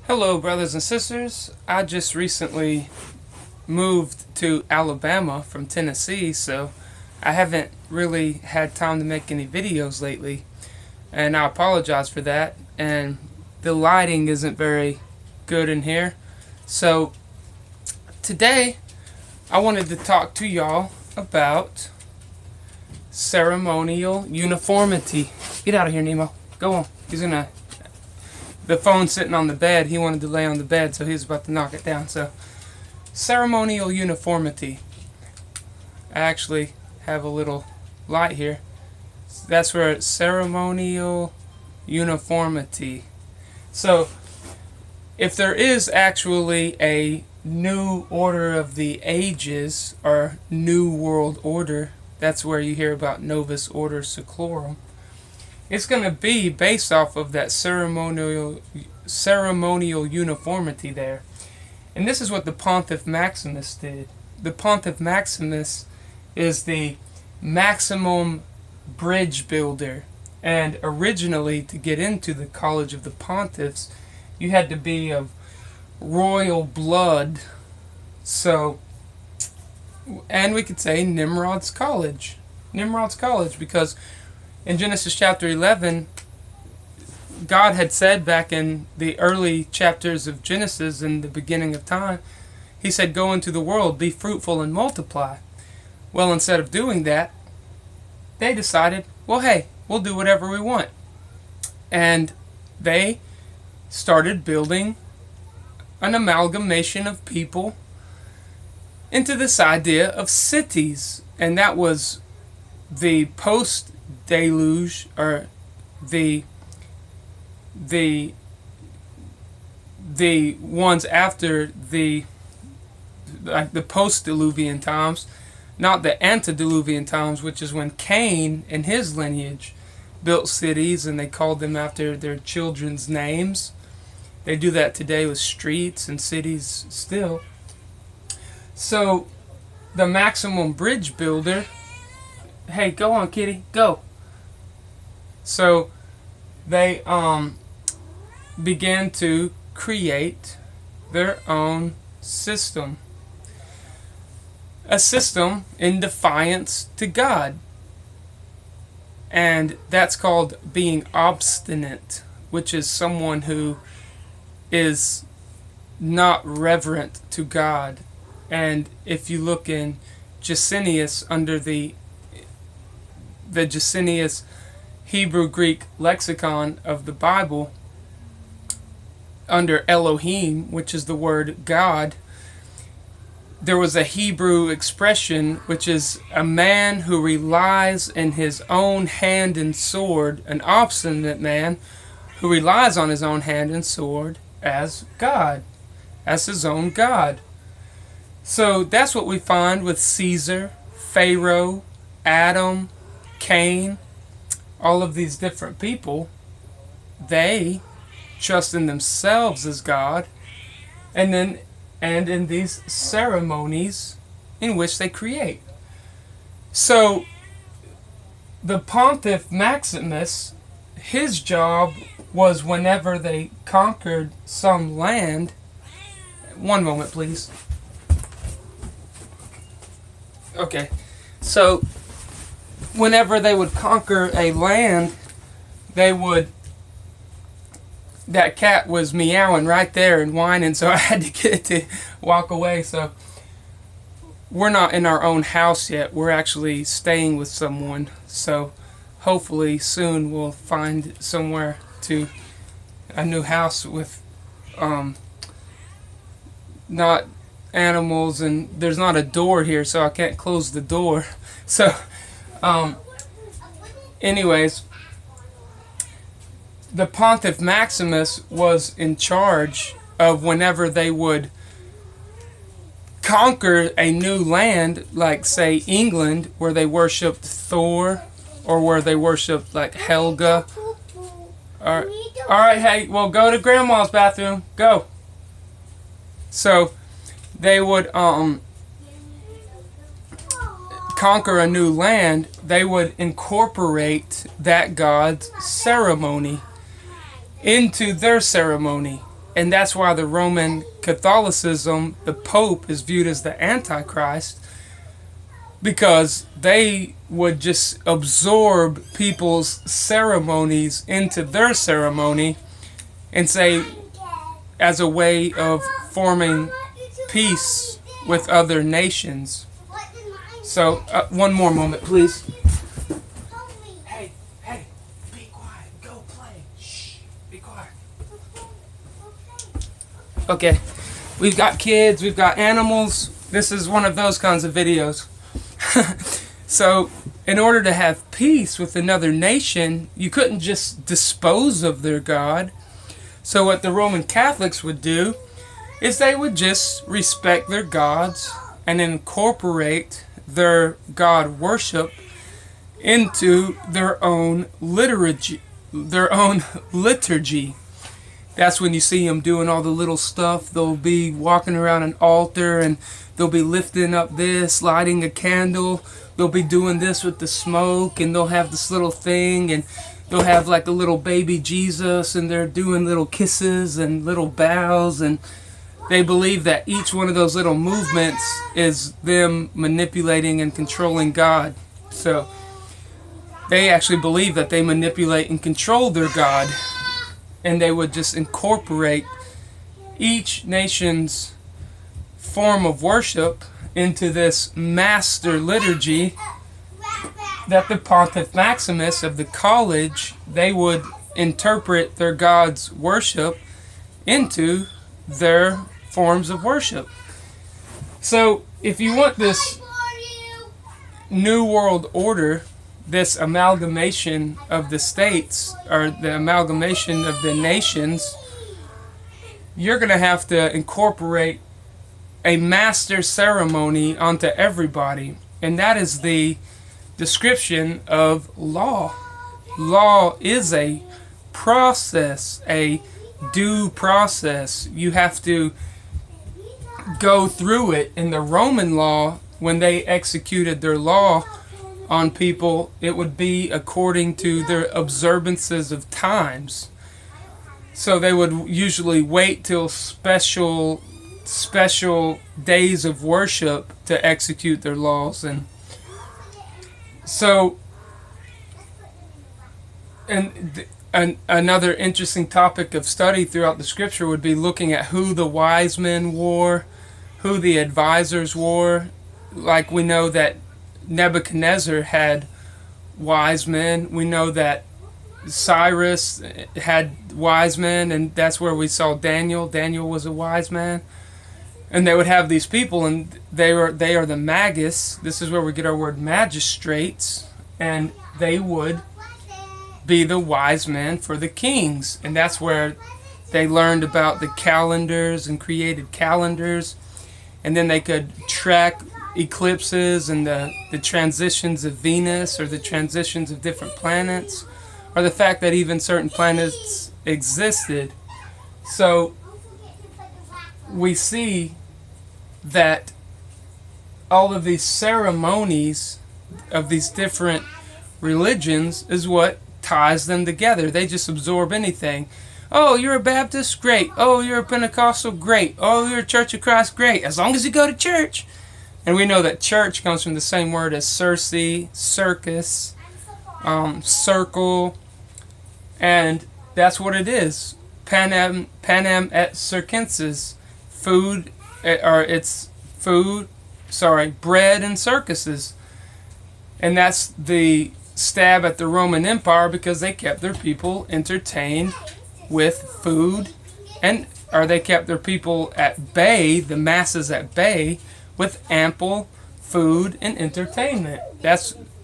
Hello, brothers and sisters. I just recently moved to Alabama from Tennessee, so I haven't really had time to make any videos lately, and I apologize for that. And the lighting isn't very good in here, so today I wanted to talk to y'all about ceremonial uniformity. Get out of here, Nemo. Go on. The phone's sitting on the bed. He wanted to lay on the bed, so he was about to knock it down. So, ceremonial uniformity. I actually have a little light here. That's where ceremonial uniformity. So, if there is actually a new order of the ages, or new world order, that's where you hear about Novus Ordo Seclorum. It's going to be based off of that ceremonial uniformity there. And this is what the Pontiff Maximus did. The Pontiff Maximus is the maximum bridge builder. And originally, to get into the College of the Pontiffs, you had to be of royal blood. So, and we could say Nimrod's College. Nimrod's College, because in Genesis chapter 11, God had said back in the early chapters of Genesis, in the beginning of time, He said, "Go into the world, be fruitful and multiply." Well, instead of doing that, they decided, well, hey, we'll do whatever we want. And they started building an amalgamation of people into this idea of cities. And that was the post-deluge, or the ones after the post-diluvian times, not the antediluvian times, which is when Cain and his lineage built cities and they called them after their children's names. They do that today with streets and cities still. So the maximum bridge builder, hey, go on, kitty, go. So they began to create their own system. A system in defiance to God. And that's called being obstinate, which is someone who is not reverent to God. And if you look in Jusinius, under the Jusinius Hebrew-Greek lexicon of the Bible, under Elohim, which is the word God, there was a Hebrew expression which is a man who relies in his own hand and sword, an obstinate man who relies on his own hand and sword as God, as his own God. So that's what we find with Caesar, Pharaoh, Adam, Cain, all of these different people. They trust in themselves as God, and in these ceremonies in which they create. So the Pontiff Maximus, his job was, whenever they conquered some land, one moment please. Okay, so whenever they would conquer a land, that cat was meowing right there and whining, so I had to get it to walk away. So we're not in our own house yet. We're actually staying with someone. So hopefully soon we'll find somewhere to a new house with not animals, and there's not a door here, so I can't close the door. So anyways, the Pontiff Maximus was in charge of, whenever they would conquer a new land, like say England, where they worshipped Thor, or where they worshipped like Helga. Alright, hey, well, go to Grandma's bathroom. Go. So they would conquer a new land, they would incorporate that god's ceremony into their ceremony. And that's why the Roman Catholicism, the Pope, is viewed as the Antichrist, because they would just absorb people's ceremonies into their ceremony and say, as a way of forming peace with other nations. So, one more moment, please. Hey, be quiet. Go play. Shh, be quiet. Okay, we've got kids, we've got animals. This is one of those kinds of videos. So, in order to have peace with another nation, you couldn't just dispose of their God. So what the Roman Catholics would do is they would just respect their gods and incorporate their God worship into their own liturgy. That's when you see them doing all the little stuff. They'll be walking around an altar and they'll be lifting up this, lighting a candle. They'll be doing this with the smoke, and they'll have this little thing, and they'll have like a little baby Jesus, and they're doing little kisses and little bows, and they believe that each one of those little movements is them manipulating and controlling God. So they actually believe that they manipulate and control their God, and they would just incorporate each nation's form of worship into this master liturgy that the Pontiff Maximus of the college, they would interpret their God's worship into their forms of worship. So if you want this new world order, this amalgamation of the states, or the amalgamation of the nations, you're going to have to incorporate a master ceremony onto everybody. And that is the description of law. Law is a process, a due process. You have to go through it. In the Roman law, when they executed their law on people, it would be according to their observances of times. So they would usually wait till special days of worship to execute their laws. And so, another interesting topic of study throughout the scripture would be looking at who the wise men wore, who the advisors wore. Like, we know that Nebuchadnezzar had wise men. We know that Cyrus had wise men, and that's where we saw Daniel. Daniel was a wise man. And they would have these people, and they are the magus. This is where we get our word magistrates. And they would be the wise men for the kings. And that's where they learned about the calendars and created calendars. And then they could track eclipses and the transitions of Venus, or the transitions of different planets, or the fact that even certain planets existed. So we see that all of these ceremonies of these different religions is what ties them together. They just absorb anything. Oh, you're a Baptist? Great. Oh, you're a Pentecostal? Great. Oh, you're a Church of Christ? Great. As long as you go to church. And we know that church comes from the same word as Circe, circus, circle, and that's what it is. Panem et circenses, food, or it's food, bread and circuses. And that's the stab at the Roman Empire, because they kept their people entertained with food, or they kept their people at bay, the masses at bay, with ample food and entertainment.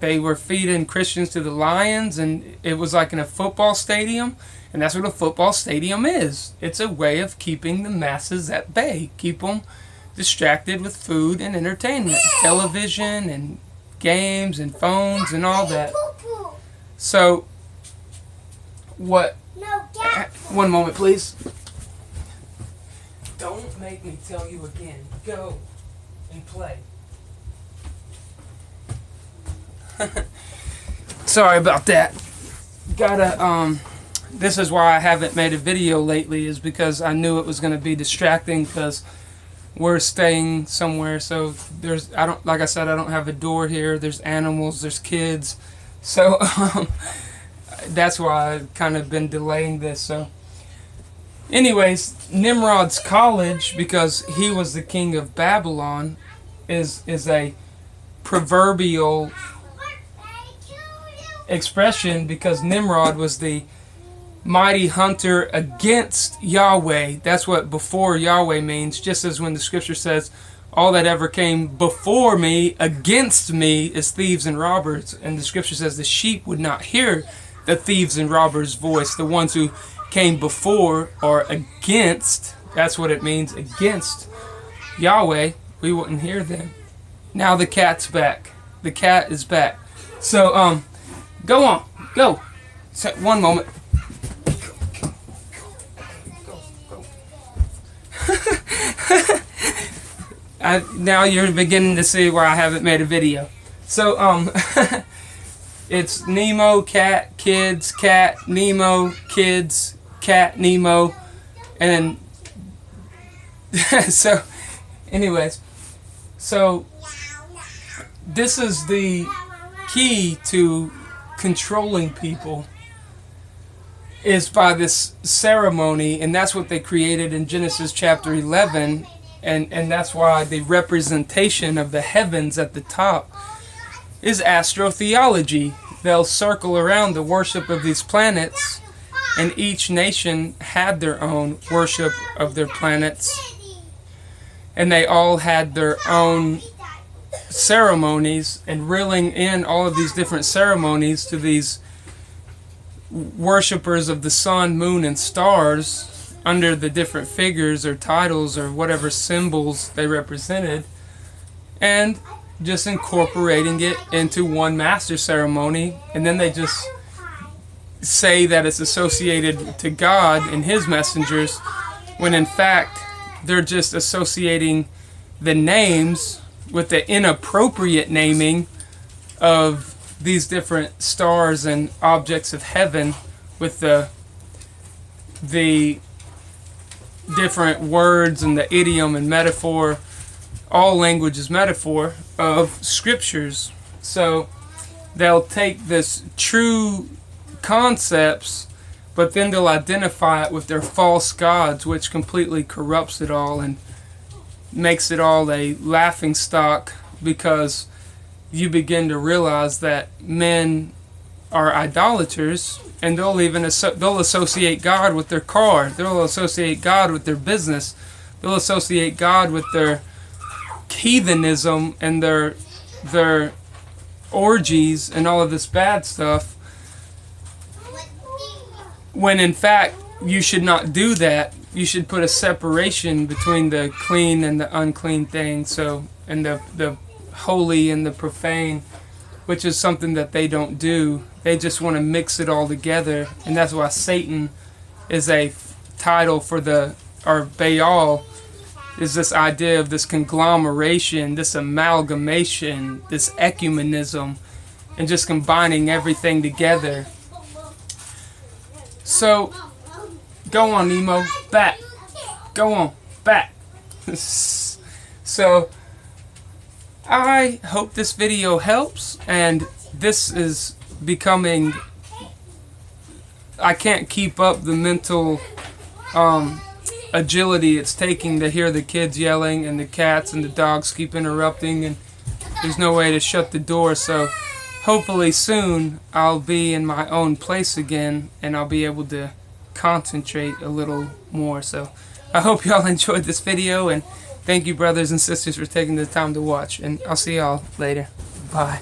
They were feeding Christians to the lions, and it was like in a football stadium, and that's what a football stadium is. It's a way of keeping the masses at bay, keep them distracted with food and entertainment, television and games and phones and all that. So, one moment, please. Don't make me tell you again. Go and play. Sorry about that. Gotta this is why I haven't made a video lately, is because I knew it was going to be distracting, because we're staying somewhere, so like I said, I don't have a door here, there's animals, there's kids, so that's why I've kind of been delaying this. So anyways, Nimrod's college, because he was the king of Babylon, is a proverbial expression, because Nimrod was the mighty hunter against Yahweh. That's what before Yahweh means, just as when the scripture says all that ever came before me against me is thieves and robbers, and the scripture says the sheep would not hear the thieves and robbers voice. The ones who came before or against, that's what it means, against Yahweh, we wouldn't hear them. Now the cat's back. The cat is back. So go on, go. So, one moment. Now you're beginning to see why I haven't made a video. So it's Nemo, cat, kids, cat, Nemo, kids, cat, Nemo, and so anyways, so this is the key to controlling people, is by this ceremony, and that's what they created in Genesis chapter 11, and that's why the representation of the heavens at the top is astrotheology. They'll circle around the worship of these planets, and each nation had their own worship of their planets, and they all had their own ceremonies, and reeling in all of these different ceremonies to these worshippers of the sun, moon, and stars under the different figures or titles or whatever symbols they represented, and just incorporating it into one master ceremony, and then they just say that it's associated to God and His messengers, when in fact they're just associating the names with the inappropriate naming of these different stars and objects of heaven, with the different words and the idiom and metaphor. All language is metaphor of scriptures. So they'll take this true concepts, but then they'll identify it with their false gods, which completely corrupts it all and makes it all a laughing stock, because you begin to realize that men are idolaters, and they'll associate God with their car, they'll associate God with their business, they'll associate God with their heathenism and their orgies and all of this bad stuff, when in fact you should not do that. You should put a separation between the clean and the unclean thing, so, and the holy and the profane, which is something that they don't do. They just want to mix it all together, and that's why Satan is a title for or Baal is this idea of this conglomeration, this amalgamation, this ecumenism, and just combining everything together. So, go on, Nemo, back. Go on, back. So, I hope this video helps, and this is becoming, I can't keep up the mental agility it's taking to hear the kids yelling and the cats and the dogs keep interrupting, and there's no way to shut the door. So hopefully soon I'll be in my own place again, and I'll be able to concentrate a little more. So I hope y'all enjoyed this video, and thank you, brothers and sisters, for taking the time to watch, and I'll see y'all later. Bye.